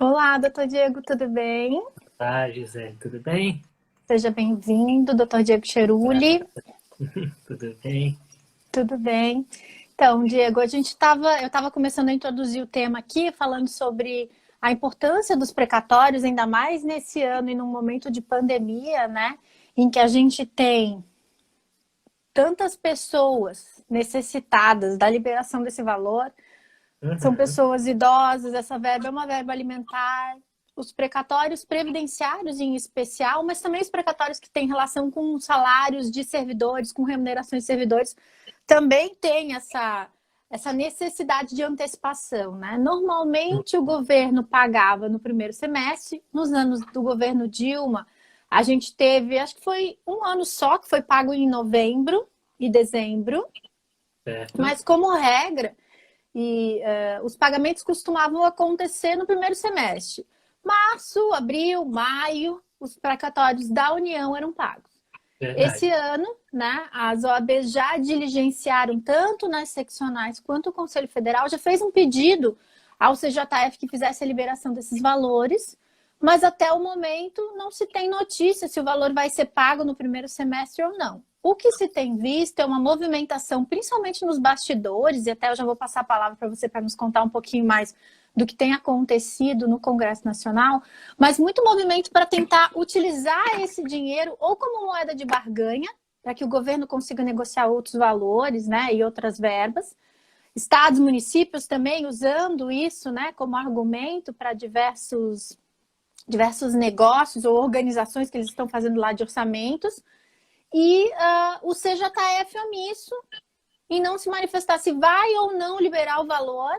Olá, doutor Diego, tudo bem? Olá, Gisele, tudo bem? Seja bem-vindo, doutor Diego Cheruli, Tudo bem? tudo bem? Então, Diego, eu estava começando a introduzir o tema aqui, falando sobre a importância dos precatórios, ainda mais nesse ano e num momento de pandemia, né? Em que a gente tem tantas pessoas necessitadas da liberação desse valor. São Uhum. pessoas idosas, essa verba é uma verba alimentar, os precatórios previdenciários em especial, mas também os precatórios que têm relação com salários de servidores, com remunerações de servidores, também tem essa necessidade de antecipação, né? Normalmente o governo pagava no primeiro semestre, nos anos do governo Dilma, a gente teve, acho que foi um ano só que foi pago em novembro e dezembro, Certo? mas como regra, os pagamentos costumavam acontecer no primeiro semestre. Março, abril, maio, os precatórios da União eram pagos. Esse Verdade. ano, né, as OABs já diligenciaram, tanto nas seccionais quanto o Conselho Federal, já fez um pedido ao CJF que fizesse a liberação desses valores, mas até o momento não se tem notícia se o valor vai ser pago no primeiro semestre ou não. O que se tem visto é uma movimentação, principalmente nos bastidores, e até eu já vou passar a palavra para você para nos contar um pouquinho mais do que tem acontecido no Congresso Nacional, mas muito movimento para tentar utilizar esse dinheiro ou como moeda de barganha, para que o governo consiga negociar outros valores, né, e outras verbas. Estados, municípios também usando isso, né, como argumento para diversos negócios ou organizações que eles estão fazendo lá de orçamentos. E o CJF omisso em não se manifestar se vai ou não liberar o valor.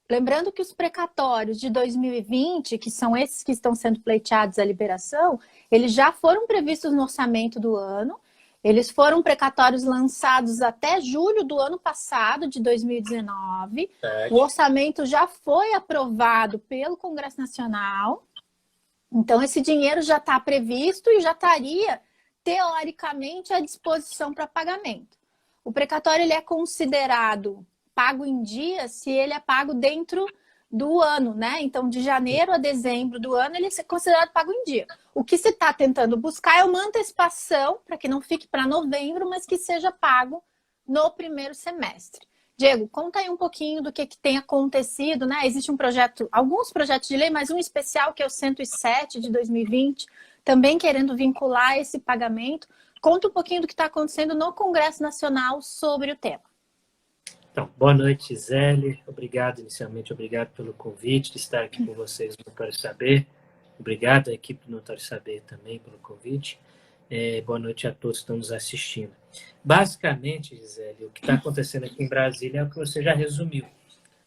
Lembrando que os precatórios de 2020, que são esses que estão sendo pleiteados a liberação, eles já foram previstos no orçamento do ano. Eles foram precatórios lançados até julho do ano passado, de 2019. O Verdade. orçamento já foi aprovado pelo Congresso Nacional. Então, esse dinheiro já está previsto e já estaria, teoricamente, à disposição para pagamento. O precatório ele é considerado pago em dia se ele é pago dentro do ano, né? Então, de janeiro a dezembro do ano, ele é considerado pago em dia. O que se está tentando buscar é uma antecipação, para que não fique para novembro, mas que seja pago no primeiro semestre. Diego, conta aí um pouquinho do que tem acontecido, né? Existe um projeto, alguns projetos de lei, mas um especial que é o 107 de 2020, também querendo vincular esse pagamento. Conta um pouquinho do que está acontecendo no Congresso Nacional sobre o tema. Então, boa noite, Gisele. Obrigado pelo convite de estar aqui com vocês no Notório Saber. Obrigado à equipe do Notório Saber também pelo convite. Boa noite a todos que estão nos assistindo. Basicamente, Gisele, o que está acontecendo aqui em Brasília é o que você já resumiu.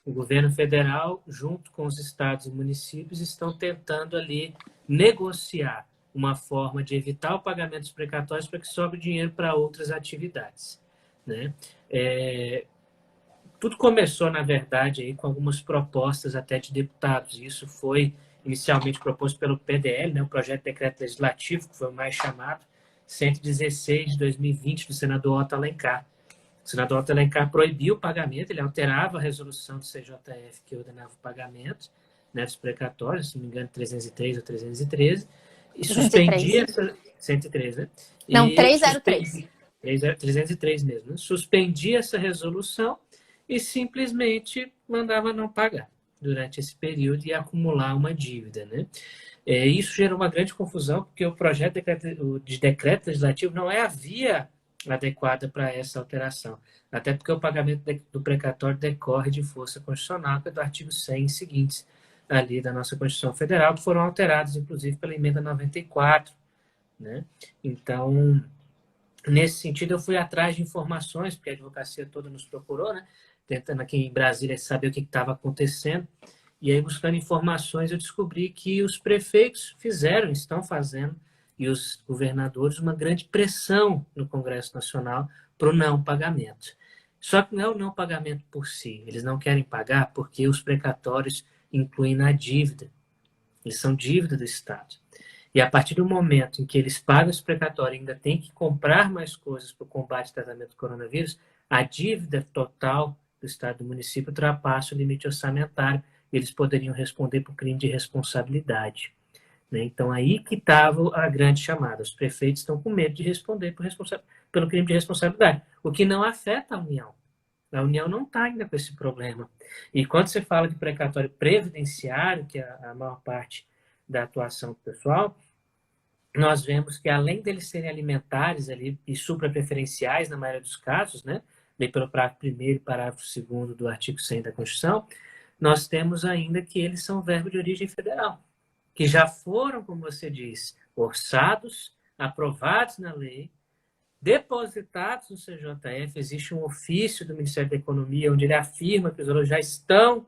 O governo federal, junto com os estados e municípios, estão tentando ali negociar uma forma de evitar o pagamento dos precatórios para que sobre dinheiro para outras atividades, né? É, Tudo começou, na verdade, aí, com algumas propostas até de deputados. Isso foi inicialmente proposto pelo PDL, né, o Projeto de Decreto Legislativo, que foi o mais chamado, 116 de 2020, do senador Otto Alencar. O senador Otto Alencar proibiu o pagamento, ele alterava a resolução do CJF que ordenava o pagamento, né, dos precatórios, se não me engano, 303 ou 313, e suspendia 303. essa 103, né? Não, E 303. suspendia 303 mesmo, né? Suspendia essa resolução e simplesmente mandava não pagar durante esse período e acumular uma dívida, né? Isso gerou uma grande confusão, porque o projeto de decreto legislativo não é a via adequada para essa alteração, até porque o pagamento do precatório decorre de força constitucional, que é do artigo 100 e seguintes ali da nossa Constituição Federal, que foram alterados, inclusive, pela emenda 94, né? Então, nesse sentido, eu fui atrás de informações, porque a advocacia toda nos procurou, né? Tentando aqui em Brasília saber o que estava acontecendo. E aí, buscando informações, eu descobri que os prefeitos fizeram, estão fazendo, e os governadores, uma grande pressão no Congresso Nacional para o não pagamento. Só que não é o não pagamento por si. Eles não querem pagar porque os precatórios incluem na dívida. Eles são dívida do Estado. E a partir do momento em que eles pagam esse precatório e ainda tem que comprar mais coisas para o combate e tratamento do coronavírus, a dívida total do Estado e do município ultrapassa o limite orçamentário eles poderiam responder por crime de responsabilidade. Né? Então, aí que estava a grande chamada. Os prefeitos estão com medo de responder pelo crime de responsabilidade, o que não afeta a União. A União não está ainda com esse problema. E quando você fala de precatório previdenciário, que é a maior parte da atuação do pessoal, nós vemos que, além deles serem alimentares ali, e suprapreferenciais, na maioria dos casos, né, pelo parágrafo 1º e parágrafo 2º do artigo 100 da Constituição, nós temos ainda que eles são verbo de origem federal, que já foram, como você diz, orçados, aprovados na lei, depositados no CJF. Existe um ofício do Ministério da Economia onde ele afirma que os valores já estão,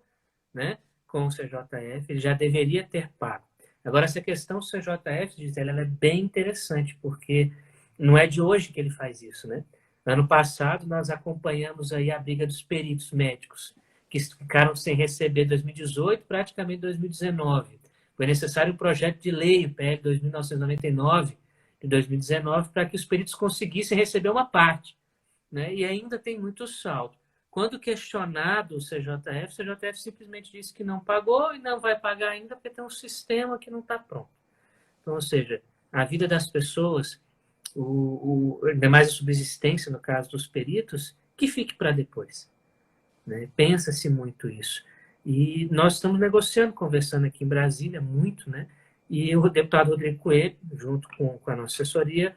né, com o CJF, ele já deveria ter pago. Agora, essa questão do CJF, Gisele, ela é bem interessante, porque não é de hoje que ele faz isso, né? Ano passado, nós acompanhamos aí a briga dos peritos médicos, que ficaram sem receber 2018, praticamente 2019. Foi necessário um projeto de lei, o PL 2999, de 2019, para que os peritos conseguissem receber uma parte, né? E ainda tem muito saldo. Quando questionado o CJF simplesmente disse que não pagou e não vai pagar ainda porque tem um sistema que não está pronto. Então, ou seja, a vida das pessoas, ainda mais a subsistência, no caso dos peritos, que fique para depois. Né? Pensa-se muito isso. E nós estamos negociando, conversando aqui em Brasília, muito, né? E o deputado Rodrigo Coelho, junto com a nossa assessoria,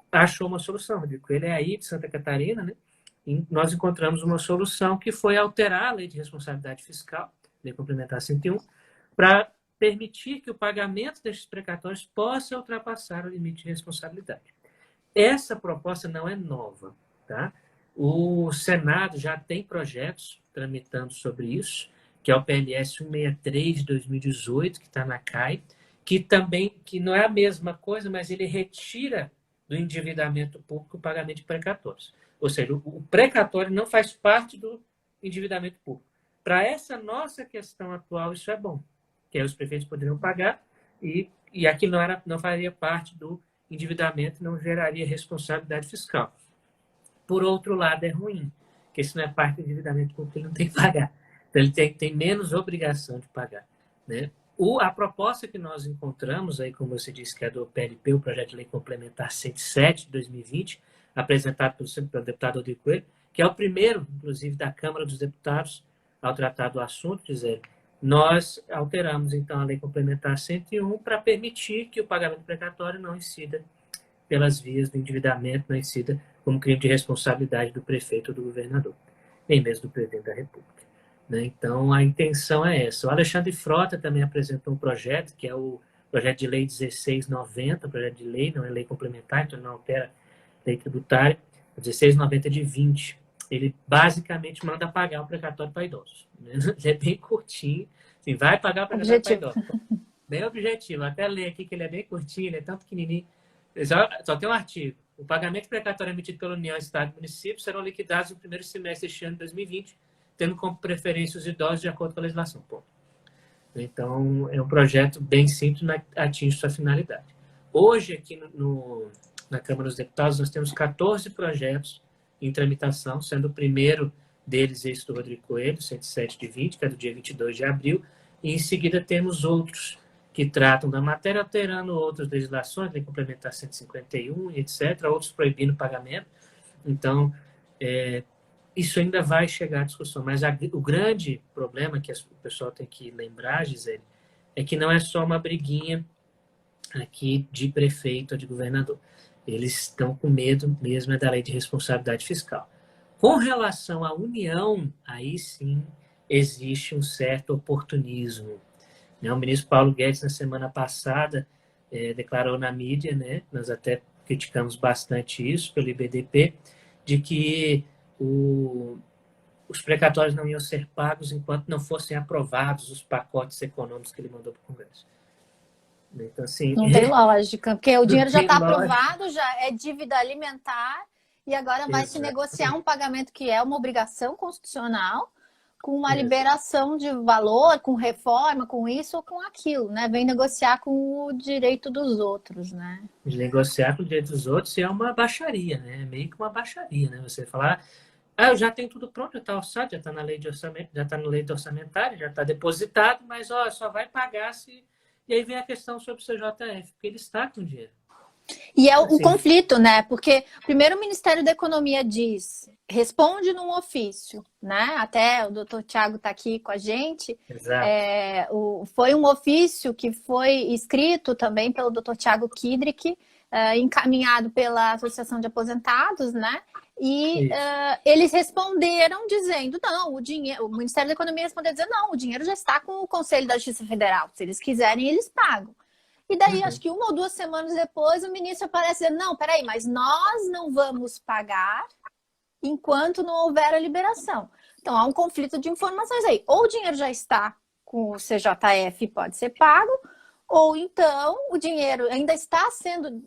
achou uma solução. O Rodrigo Coelho é aí de Santa Catarina, né? E nós encontramos uma solução que foi alterar a Lei de Responsabilidade Fiscal, Lei Complementar 101, para permitir que o pagamento desses precatórios possa ultrapassar o limite de responsabilidade. Essa proposta não é nova, tá? O Senado já tem projetos tramitando sobre isso, que é o PLS 163 de 2018, que está na CAI, que não é a mesma coisa, mas ele retira do endividamento público o pagamento de precatórios. Ou seja, o precatório não faz parte do endividamento público. Para essa nossa questão atual, isso é bom, que aí os prefeitos poderiam pagar e aqui não faria parte do endividamento, não geraria responsabilidade fiscal. Por outro lado, é ruim, porque se não é parte do endividamento público, ele não tem que pagar. Então, ele tem menos obrigação de pagar. Né? A proposta que nós encontramos, aí, como você disse, que é do PLP, o Projeto de Lei Complementar 107 de 2020, apresentado pelo deputado Rodrigo Coelho, que é o primeiro, inclusive, da Câmara dos Deputados ao tratar do assunto, dizer, nós alteramos, então, a Lei Complementar 101 para permitir que o pagamento precatório não incida pelas vias do endividamento, não incida como crime de responsabilidade do prefeito ou do governador, nem mesmo do presidente da República. Né? Então, a intenção é essa. O Alexandre Frota também apresentou um projeto, que é o projeto de lei 1690, projeto de lei, não é lei complementar, então não altera lei tributária, 1690 de 20. Ele basicamente manda pagar o precatório para idosos. Né? Ele é bem curtinho, assim, vai pagar o precatório para idosos. Bem objetivo. Até ler aqui que ele é bem curtinho, ele é tão pequenininho. Só tem um artigo. O pagamento precatório emitido pela União, Estado e Município serão liquidados no primeiro semestre deste ano de 2020, tendo como preferência os idosos de acordo com a legislação. Ponto. Então, é um projeto bem simples, mas atinge sua finalidade. Hoje, aqui na Câmara dos Deputados, nós temos 14 projetos em tramitação, sendo o primeiro deles esse do Rodrigo Coelho, 107 de 20, que é do dia 22 de abril, e em seguida temos outros que tratam da matéria, alterando outras legislações, Lei Complementar 151, etc., outros proibindo o pagamento. Então, isso ainda vai chegar à discussão. Mas o grande problema que o pessoal tem que lembrar, Gisele, é que não é só uma briguinha aqui de prefeito ou de governador. Eles estão com medo mesmo da lei de responsabilidade fiscal. Com relação à União, aí sim existe um certo oportunismo. O ministro Paulo Guedes, na semana passada, declarou na mídia, né, nós até criticamos bastante isso pelo IBDP, de que os precatórios não iam ser pagos enquanto não fossem aprovados os pacotes econômicos que ele mandou para o Congresso. Então, assim, não tem lógica, porque o dinheiro já está aprovado, já é dívida alimentar, e agora vai se negociar um pagamento que é uma obrigação constitucional, com uma liberação de valor, com reforma, com isso ou com aquilo, né? Vem negociar com o direito dos outros, né? Negociar com o direito dos outros é uma baixaria, né? É meio que uma baixaria, né? Você falar, Ah, eu já tenho tudo pronto, já está orçado, já está na lei de orçamento, já está na lei orçamentária, já está depositado, mas ó, só vai pagar se. E aí vem a questão sobre o CJF, porque ele está com dinheiro. E é o Assim, conflito, né? Porque primeiro o Ministério da Economia diz, responde num ofício, né? Até o doutor Tiago está aqui com a gente. exato. Foi um ofício que foi escrito também pelo doutor Tiago Kidrick, encaminhado pela Associação de Aposentados, né? E eles responderam dizendo, não, o Ministério da Economia respondeu dizendo, não, o dinheiro já está com o Conselho da Justiça Federal. Se eles quiserem, eles pagam. E daí, acho que 1 ou 2 semanas depois, o ministro aparece dizendo, não, peraí, mas nós não vamos pagar enquanto não houver a liberação. Então, há um conflito de informações aí. Ou o dinheiro já está com o CJF e pode ser pago, ou então o dinheiro ainda está sendo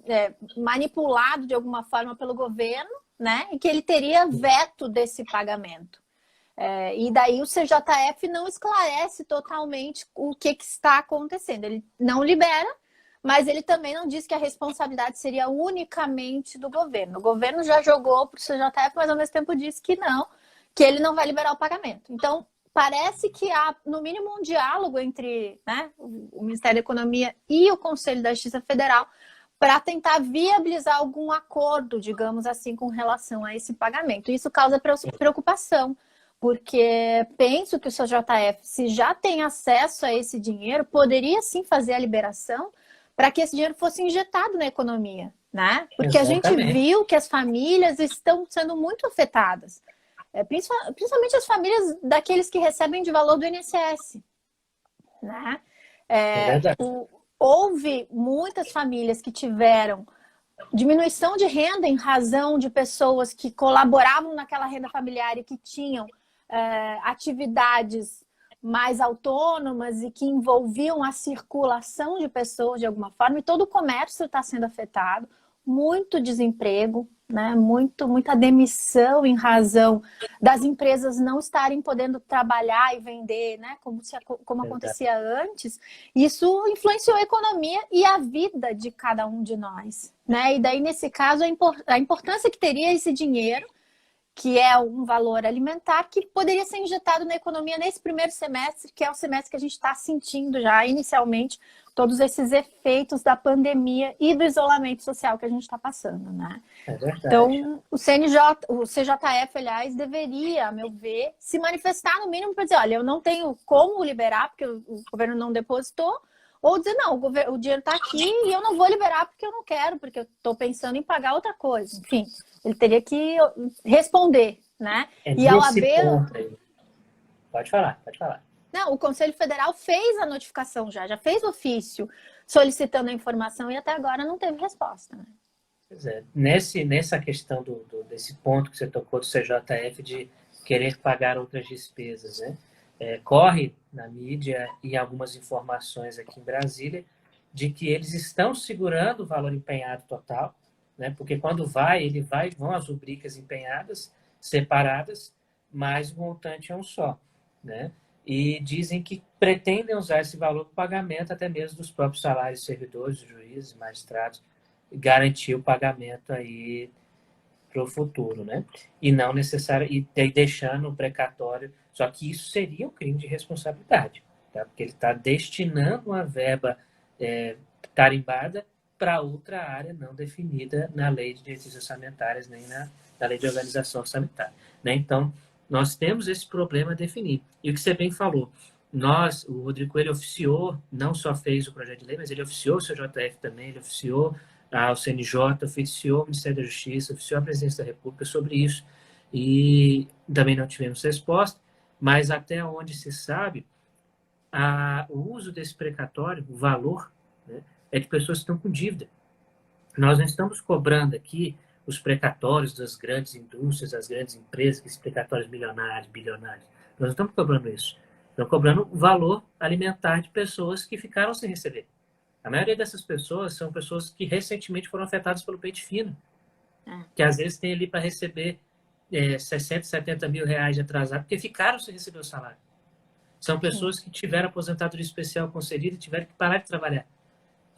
manipulado de alguma forma pelo governo, né? E que ele teria veto desse pagamento. E daí o CJF não esclarece totalmente o que está acontecendo. Ele não libera, mas ele também não diz que a responsabilidade seria unicamente do governo. O governo já jogou para o CJF, mas ao mesmo tempo disse que não, que ele não vai liberar o pagamento. Então, parece que há, no mínimo, um diálogo entre, né, o Ministério da Economia e o Conselho da Justiça Federal para tentar viabilizar algum acordo, digamos assim, com relação a esse pagamento. Isso causa preocupação, porque penso que o CJF, se já tem acesso a esse dinheiro, poderia sim fazer a liberação para que esse dinheiro fosse injetado na economia, né? Porque Exatamente. A gente viu que as famílias estão sendo muito afetadas, principalmente as famílias daqueles que recebem de valor do INSS, né? Houve muitas famílias que tiveram diminuição de renda em razão de pessoas que colaboravam naquela renda familiar e que tinham atividades mais autônomas e que envolviam a circulação de pessoas de alguma forma, e todo o comércio está sendo afetado, muito desemprego, né? Muita demissão em razão das empresas não estarem podendo trabalhar e vender, né? Como acontecia antes. Isso influenciou a economia e a vida de cada um de nós, né? E daí, nesse caso, a importância que teria esse dinheiro, que é um valor alimentar, que poderia ser injetado na economia nesse primeiro semestre, que é o semestre que a gente está sentindo já inicialmente todos esses efeitos da pandemia e do isolamento social que a gente está passando, né? Então, o CJF, aliás, deveria, a meu ver, se manifestar no mínimo para dizer, olha, eu não tenho como liberar porque o governo não depositou, ou dizer, não, o dinheiro está aqui e eu não vou liberar porque eu não quero, porque eu estou pensando em pagar outra coisa. Enfim, ele teria que responder, né? E a OAB... Pode falar. Não, o Conselho Federal fez a notificação já fez o ofício solicitando a informação e até agora não teve resposta, né? Pois é. Nessa questão desse ponto que você tocou do CJF de querer pagar outras despesas, né? Corre na mídia e algumas informações aqui em Brasília de que eles estão segurando o valor empenhado total, né? Porque quando vão as rubricas empenhadas, separadas, mas o montante é um só, né? E dizem que pretendem usar esse valor para pagamento até mesmo dos próprios salários de servidores, juízes, magistrados, garantir o pagamento aí para o futuro, né? E não necessário e deixando o precatório, só que isso seria um crime de responsabilidade, tá? Porque ele está destinando uma verba tarimbada para outra área não definida na lei de diretrizes orçamentárias nem na lei de organização orçamentária, né? Então, nós temos esse problema a definir. E o que você bem falou, o Rodrigo Coelho oficiou, não só fez o projeto de lei, mas ele oficiou o CJF também, ele oficiou ao CNJ, oficiou o Ministério da Justiça, oficiou a Presidência da República sobre isso, e também não tivemos resposta, mas até onde se sabe, o uso desse precatório, o valor, né, é de pessoas que estão com dívida. Nós não estamos cobrando aqui os precatórios das grandes indústrias, das grandes empresas, esses precatórios milionários, bilionários. Nós não estamos cobrando isso. Estamos cobrando o valor alimentar de pessoas que ficaram sem receber. A maioria dessas pessoas são pessoas que recentemente foram afetadas pelo pente fino, que às vezes tem ali para receber 60, 70 mil reais de atrasado, porque ficaram sem receber o salário. São pessoas que tiveram aposentadoria especial concedida e tiveram que parar de trabalhar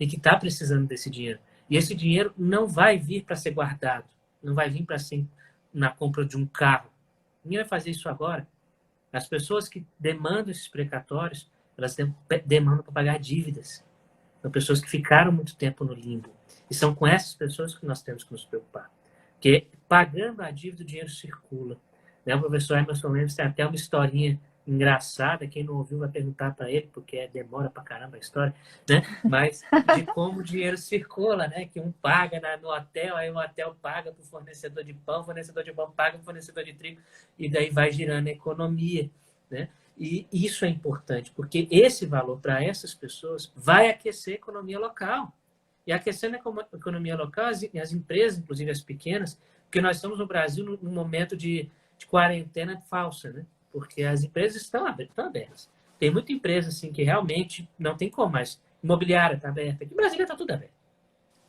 e que estão precisando desse dinheiro. E esse dinheiro não vai vir para ser guardado, não vai vir para ser na compra de um carro, Ninguém vai fazer isso agora. As pessoas que demandam esses precatórios, elas demandam para pagar dívidas. São pessoas que ficaram muito tempo no limbo. E são com essas pessoas que nós temos que nos preocupar. Porque pagando a dívida, o dinheiro circula. Né? O professor Emerson Lemos tem até uma historinha engraçada, quem não ouviu vai perguntar para ele, porque demora para caramba a história, né? Mas de como o dinheiro circula, né? Que um paga no hotel, aí o hotel paga para o fornecedor de pão, o fornecedor de pão paga para o fornecedor de trigo, e daí vai girando a economia, né? E isso é importante, porque esse valor para essas pessoas vai aquecer a economia local. E aquecendo a economia local, as empresas, inclusive as pequenas, porque nós estamos no Brasil num momento de quarentena falsa, né? Porque as empresas estão abertas. Tem muita empresa assim, que realmente não tem como, mas imobiliária está aberta. Aqui em Brasília está tudo aberto.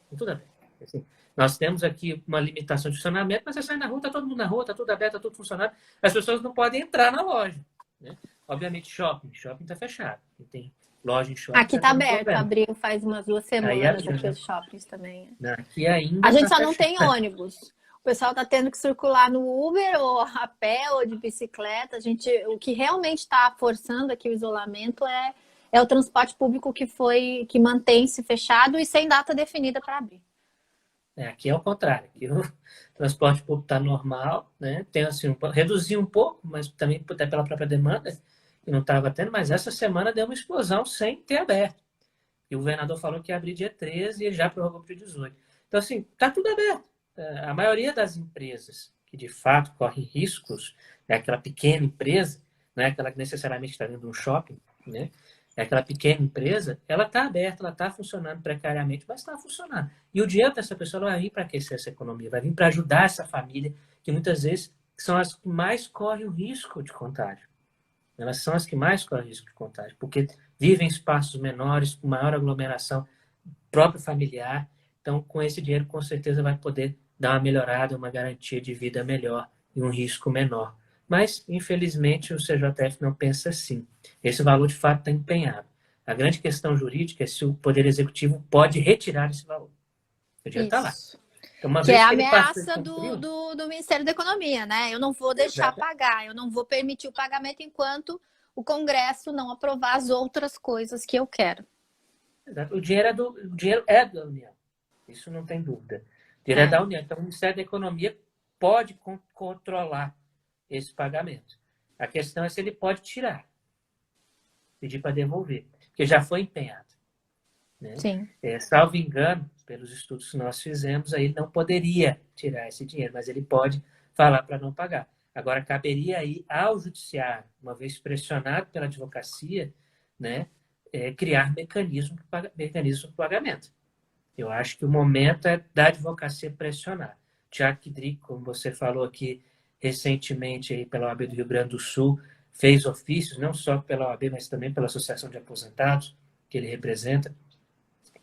Está tudo aberto. Assim, nós temos aqui uma limitação de funcionamento, mas você sai na rua, está todo mundo na rua, está tudo aberto, está tudo funcionando. As pessoas não podem entrar na loja. Né? Obviamente, shopping está fechado. Tem loja em shopping. Aqui está aberto, abriu faz umas 2 semanas aqui os shoppings também. Aqui ainda a gente só não tem ônibus. O pessoal está tendo que circular no Uber, ou a pé, ou de bicicleta. O que realmente está forçando aqui o isolamento é o transporte público que mantém-se fechado e sem data definida para abrir. Aqui é o contrário. Aqui o transporte público está normal, né? Tem assim, reduzir um pouco, mas também até pela própria demanda, que não estava tendo, mas essa semana deu uma explosão sem ter aberto. E o governador falou que ia abrir dia 13 e ele já prorrogou para o dia 18. Então, assim, está tudo aberto. A maioria das empresas que de fato correm riscos é aquela pequena empresa, não é aquela que necessariamente está dentro de um shopping, né? É aquela pequena empresa, ela está aberta, ela está funcionando precariamente, mas está funcionando. E o dinheiro dessa pessoa vai vir para aquecer essa economia, vai vir para ajudar essa família, que muitas vezes são as que mais correm o risco de contágio. Elas são as que mais correm o risco de contágio, porque vivem em espaços menores, com maior aglomeração próprio familiar. Então, com esse dinheiro, com certeza vai poder dar uma melhorada, uma garantia de vida melhor e um risco menor. Mas, infelizmente, o CJF não pensa assim. Esse valor, de fato, está empenhado. A grande questão jurídica é se o Poder Executivo pode retirar esse valor. O dinheiro está lá. Então, que é a ameaça do Ministério da Economia, né? Eu não vou deixar pagar, eu não vou permitir o pagamento enquanto o Congresso não aprovar as outras coisas que eu quero. O dinheiro é da União. Isso não tem dúvida. O dinheiro é da União. Então, o Ministério da Economia pode controlar esse pagamento. A questão é se ele pode tirar. Pedir para devolver. Porque já foi empenhado. Né? Sim. Salvo engano, pelos estudos que nós fizemos, aí ele não poderia tirar esse dinheiro, mas ele pode falar para não pagar. Agora, caberia aí ao judiciário, uma vez pressionado pela advocacia, né, criar mecanismo de pagamento. Eu acho que o momento é da advocacia pressionar. Tiago Kidrick, como você falou aqui recentemente aí pela OAB do Rio Grande do Sul, fez ofícios, não só pela OAB, mas também pela Associação de Aposentados, que ele representa,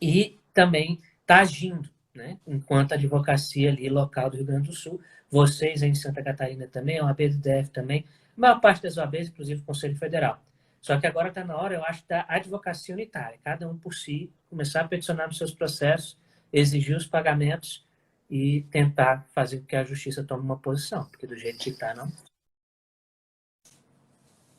e também está agindo, né, enquanto advocacia ali local do Rio Grande do Sul. Vocês em Santa Catarina também, a OAB do DF também, a maior parte das OABs, inclusive o Conselho Federal. Só que agora está na hora, eu acho, da advocacia unitária, cada um por si, começar a peticionar nos seus processos, exigir os pagamentos e tentar fazer com que a justiça tome uma posição, porque do jeito que está, não.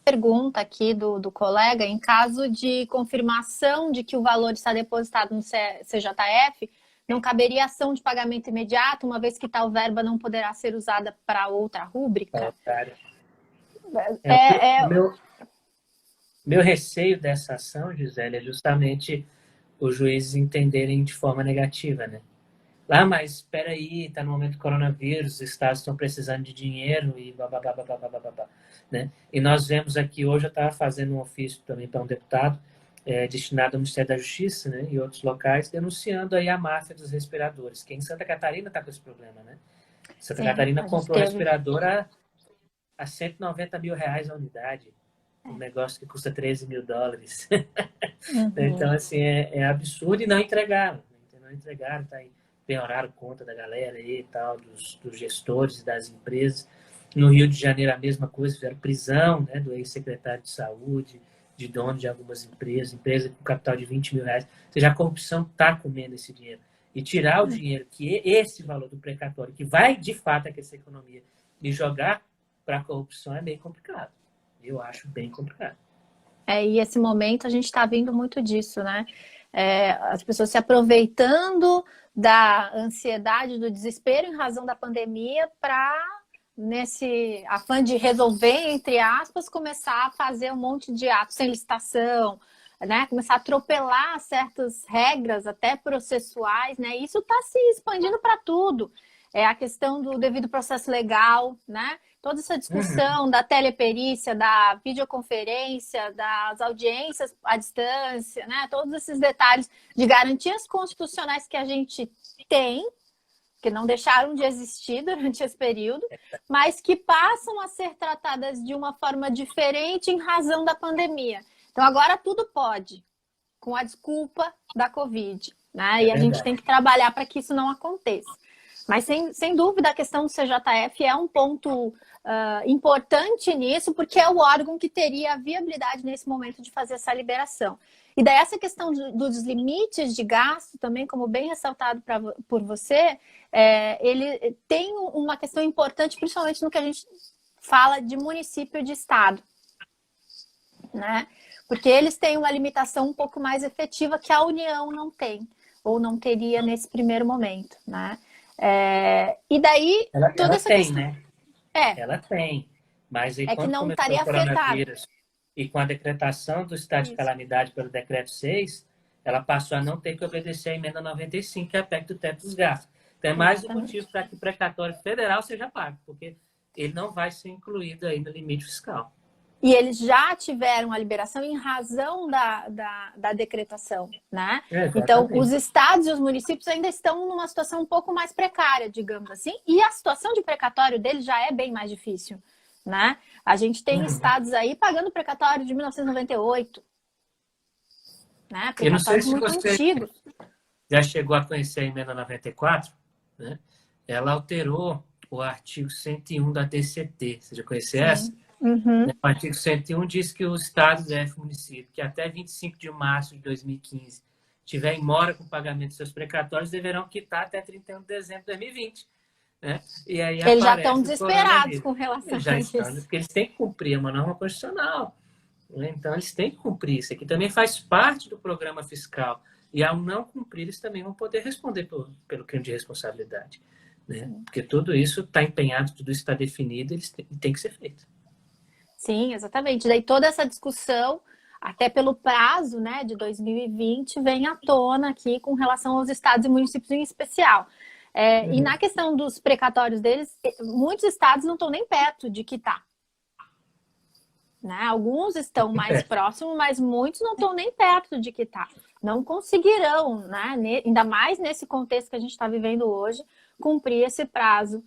Pergunta aqui do colega, em caso de confirmação de que o valor está depositado no CJF, não caberia ação de pagamento imediato, uma vez que tal verba não poderá ser usada para outra rúbrica? Meu receio dessa ação, Gisele, é justamente os juízes entenderem de forma negativa, né? Mas espera aí, está no momento do coronavírus, os estados estão precisando de dinheiro e babá, né? E nós vemos aqui, hoje eu estava fazendo um ofício também para um deputado destinado ao Ministério da Justiça, né, e outros locais, denunciando aí a máfia dos respiradores, que em Santa Catarina está com esse problema, né? Santa Catarina comprou respirador a R$190 mil a unidade, um negócio que custa $13 mil. Então, assim, é absurdo, e não entregaram, tá aí. Penhoraram conta da galera aí e tal, dos gestores e das empresas. No Rio de Janeiro, a mesma coisa, fizeram prisão, né, do ex-secretário de saúde, de dono de algumas empresas com capital de R$20 mil. Ou seja, a corrupção está comendo esse dinheiro. E tirar o dinheiro, que esse valor do precatório, que vai de fato aquecer a economia, e jogar para a corrupção é bem complicado. Eu acho bem complicado. E esse momento a gente está vendo muito disso, né? As pessoas se aproveitando da ansiedade, do desespero em razão da pandemia para, nesse afã de resolver, entre aspas, começar a fazer um monte de atos sem licitação, né? Começar a atropelar certas regras, até processuais, né? Isso está se expandindo para tudo. A questão do devido processo legal, né? Toda essa discussão da teleperícia, da videoconferência, das audiências à distância, né? Todos esses detalhes de garantias constitucionais que a gente tem, que não deixaram de existir durante esse período, mas que passam a ser tratadas de uma forma diferente em razão da pandemia. Então, agora tudo pode, com a desculpa da Covid, né? E a gente tem que trabalhar para que isso não aconteça. Mas, sem dúvida, a questão do CJF é um ponto importante nisso, porque é o órgão que teria a viabilidade nesse momento de fazer essa liberação. E daí essa questão dos limites de gasto, também, como bem ressaltado por você, ele tem uma questão importante, principalmente no que a gente fala de município e de estado, né? Porque eles têm uma limitação um pouco mais efetiva que a União não tem, ou não teria nesse primeiro momento, né? E daí toda essa tem, questão... né? Ela tem, mas aí, que quando não começou estaria o coronavírus afetado. E com a decretação do estado de calamidade pelo decreto 6, ela passou a não ter que obedecer a emenda 95, que é a PEC do teto dos gastos. Então, é mais um motivo para que o precatório federal seja pago, porque ele não vai ser incluído aí no limite fiscal. E eles já tiveram a liberação em razão da decretação, né? Então, os estados e os municípios ainda estão numa situação um pouco mais precária, digamos assim, e a situação de precatório deles já é bem mais difícil, né? A gente tem estados aí pagando precatório de 1998, né? Precatórios muito antigos. Já chegou a conhecer a emenda 94, né? Ela alterou o artigo 101 da DCT. Você já conhece essa? Uhum. O artigo 101 diz que os estados e municípios que até 25 de março de 2015 tiver em mora com o pagamento de seus precatórios deverão quitar até 31 de dezembro de 2020. Né? E aí eles já estão desesperados com relação a isso. Porque eles têm que cumprir uma norma constitucional. Né? Então, eles têm que cumprir. Isso aqui também faz parte do programa fiscal. E ao não cumprir, eles também vão poder responder pelo crime de responsabilidade. Né? Porque tudo isso está empenhado, tudo isso está definido e tem que ser feito. Sim, exatamente. Daí toda essa discussão, até pelo prazo, né, de 2020, vem à tona aqui com relação aos estados e municípios em especial. E na questão dos precatórios deles, muitos estados não estão nem perto de quitar. Né? Alguns estão mais próximos, mas muitos não estão nem perto de quitar. Não conseguirão, né? Ainda mais nesse contexto que a gente está vivendo hoje, cumprir esse prazo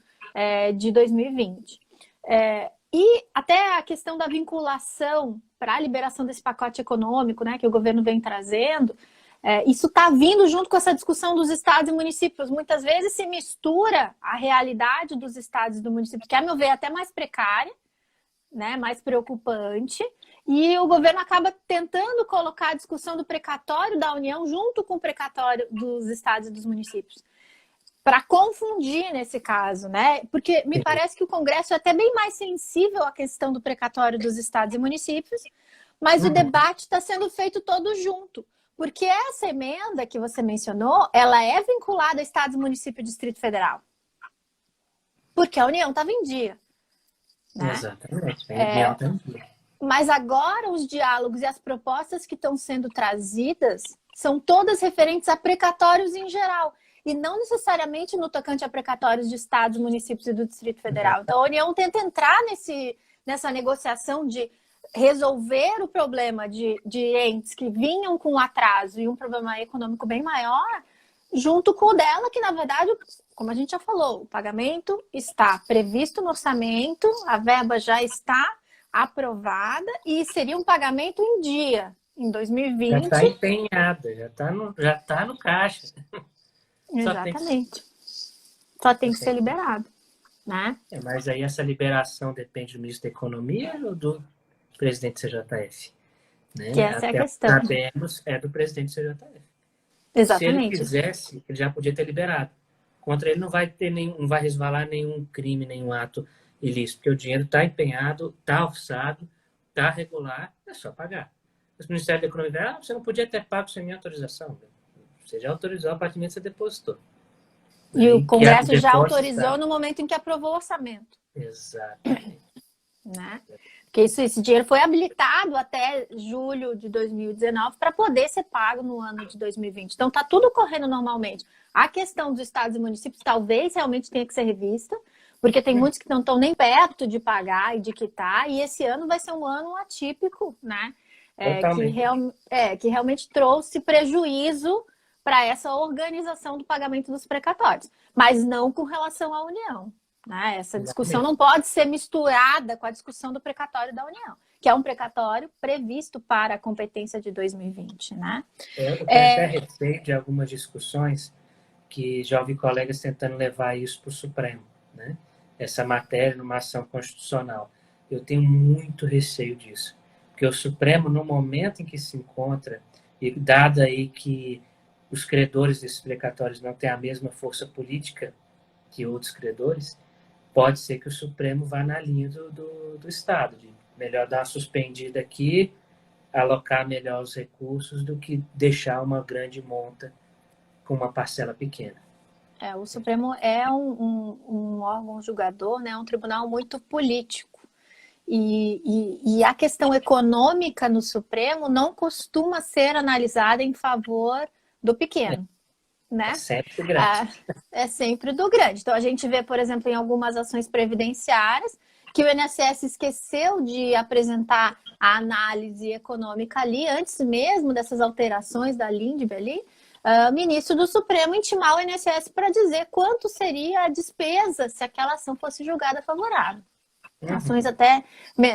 de 2020. E até a questão da vinculação para a liberação desse pacote econômico, né, que o governo vem trazendo, isso está vindo junto com essa discussão dos estados e municípios. Muitas vezes se mistura a realidade dos estados e do município, que, a meu ver, é até mais precária, né, mais preocupante, e o governo acaba tentando colocar a discussão do precatório da União junto com o precatório dos estados e dos municípios, para confundir nesse caso, né? Porque me parece que o Congresso é até bem mais sensível à questão do precatório dos estados e municípios, mas o debate está sendo feito todo junto, porque essa emenda que você mencionou, ela é vinculada a estados, município e Distrito Federal, porque a União estava em dia. Né? Exatamente. Mas agora os diálogos e as propostas que estão sendo trazidas são todas referentes a precatórios em geral, e não necessariamente no tocante a precatórios de estados, municípios e do Distrito Federal. Então a União tenta entrar nessa negociação de resolver o problema de entes que vinham com atraso e um problema econômico bem maior, junto com o dela, que na verdade, como a gente já falou, o pagamento está previsto no orçamento, a verba já está aprovada e seria um pagamento em dia, em 2020. Já está empenhada, já tá no caixa. Exatamente. Só tem que ser liberado. Né? Mas aí essa liberação depende do ministro da Economia ou do presidente do CJF? Né? Que essa é a questão. Sabemos, é do presidente do CJF. Exatamente. Se ele quisesse, ele já podia ter liberado. Contra ele não vai resvalar nenhum crime, nenhum ato ilícito, porque o dinheiro está empenhado, está orçado, está regular, é só pagar. O Ministério da Economia, você não podia ter pago sem minha autorização. Você já autorizou a partir do momento que você depositou. E o que o Congresso já depósito autorizou está... no momento em que aprovou o orçamento. Exatamente. Né? Porque esse dinheiro foi habilitado até julho de 2019 para poder ser pago no ano de 2020. Então, está tudo correndo normalmente. A questão dos estados e municípios talvez realmente tenha que ser revista, porque tem muitos que não estão nem perto de pagar e de quitar, e esse ano vai ser um ano atípico, né? Que realmente trouxe prejuízo para essa organização do pagamento dos precatórios, mas não com relação à União. Né? Essa discussão não pode ser misturada com a discussão do precatório da União, que é um precatório previsto para a competência de 2020. Né? Eu tenho até receio de algumas discussões que já ouvi colegas tentando levar isso para o Supremo, né? Essa matéria numa ação constitucional. Eu tenho muito receio disso, porque o Supremo, no momento em que se encontra, e dado aí que os credores desses precatórios não têm a mesma força política que outros credores, pode ser que o Supremo vá na linha do Estado, de melhor dar uma suspendida aqui, alocar melhor os recursos do que deixar uma grande monta com uma parcela pequena. O Supremo é um órgão julgador, né? Um tribunal muito político. E a questão econômica no Supremo não costuma ser analisada em favor do pequeno. Né? É sempre do grande. É sempre do grande. Então, a gente vê, por exemplo, em algumas ações previdenciárias, que o INSS esqueceu de apresentar a análise econômica ali, antes mesmo dessas alterações da Lindbe ali, o ministro do Supremo intimar o INSS para dizer quanto seria a despesa se aquela ação fosse julgada favorável. Ações até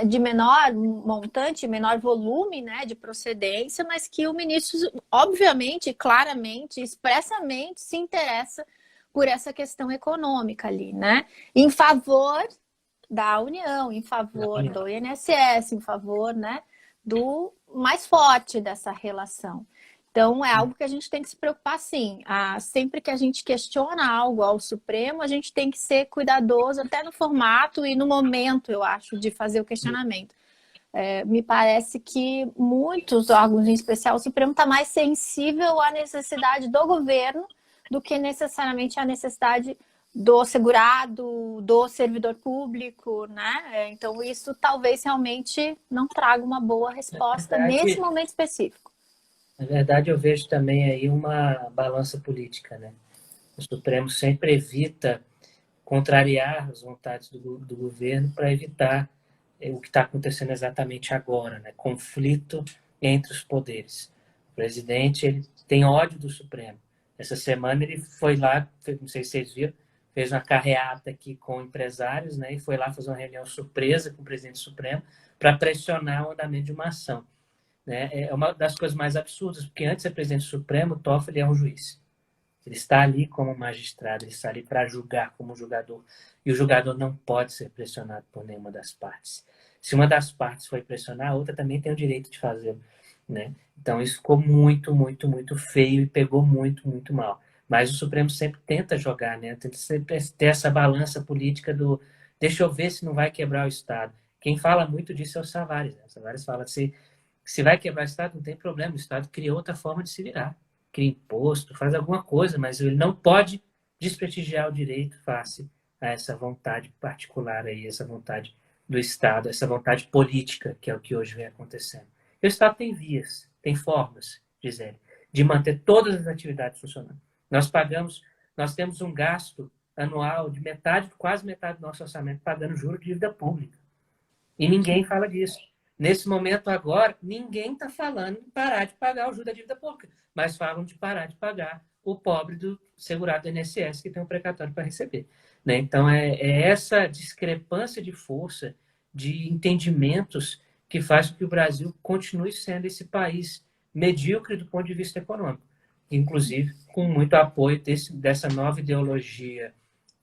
de menor montante, menor volume, né, de procedência, mas que o ministro, obviamente, claramente, expressamente se interessa por essa questão econômica ali, né? Em favor da União, em favor do INSS, em favor, né, do mais forte dessa relação. Então, é algo que a gente tem que se preocupar, sim. Sempre que a gente questiona algo ao Supremo, a gente tem que ser cuidadoso, até no formato e no momento, eu acho, de fazer o questionamento. Me parece que muitos órgãos, em especial o Supremo, está mais sensível à necessidade do governo do que necessariamente à necessidade do segurado, do servidor público, né? Então, isso talvez realmente não traga uma boa resposta nesse momento específico. Na verdade, eu vejo também aí uma balança política, né? O Supremo sempre evita contrariar as vontades do governo para evitar o que está acontecendo exatamente agora, né? Conflito entre os poderes. O presidente ele tem ódio do Supremo. Essa semana ele foi lá, não sei se vocês viram, fez uma carreata aqui com empresários, né? E foi lá fazer uma reunião surpresa com o presidente do Supremo para pressionar o andamento de uma ação. Né? É uma das coisas mais absurdas, porque antes de ser presidente do Supremo, o Toffoli é um juiz. Ele está ali como magistrado, ele está ali para julgar como julgador. E o julgador não pode ser pressionado por nenhuma das partes. Se uma das partes foi pressionar, a outra também tem o direito de fazê-lo. Né? Então isso ficou muito, muito, muito feio e pegou muito, muito mal. Mas o Supremo sempre tenta jogar, né? Tenta sempre ter essa balança política do deixa eu ver se não vai quebrar o Estado. Quem fala muito disso é o Savares. Né? O Savares fala assim, se vai quebrar o Estado, não tem problema. O Estado cria outra forma de se virar. Cria imposto, faz alguma coisa, mas ele não pode desprestigiar o direito face a essa vontade particular aí, essa vontade do Estado, essa vontade política, que é o que hoje vem acontecendo. E o Estado tem vias, tem formas, diz ele, de manter todas as atividades funcionando. Nós temos um gasto anual de quase metade do nosso orçamento pagando juros de dívida pública. E ninguém fala disso. Nesse momento agora, ninguém está falando de parar de pagar o juro da dívida pública, mas falam de parar de pagar o pobre do segurado do INSS que tem um precatório para receber. Né? Então, é essa discrepância de força, de entendimentos, que faz com que o Brasil continue sendo esse país medíocre do ponto de vista econômico. Inclusive, com muito apoio dessa nova ideologia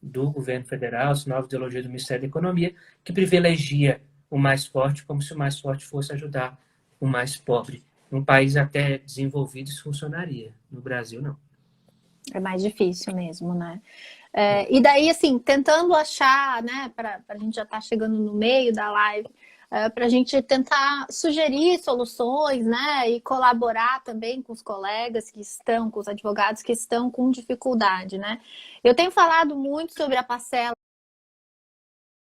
do governo federal, essa nova ideologia do Ministério da Economia, que privilegia o mais forte, como se o mais forte fosse ajudar o mais pobre. Num país até desenvolvido, isso funcionaria. No Brasil, não. É mais difícil mesmo, né? E daí, assim, tentando achar, né, a gente já está chegando no meio da live, para a gente tentar sugerir soluções, né, e colaborar também com os colegas que estão, com os advogados que estão com dificuldade, né? Eu tenho falado muito sobre a parcela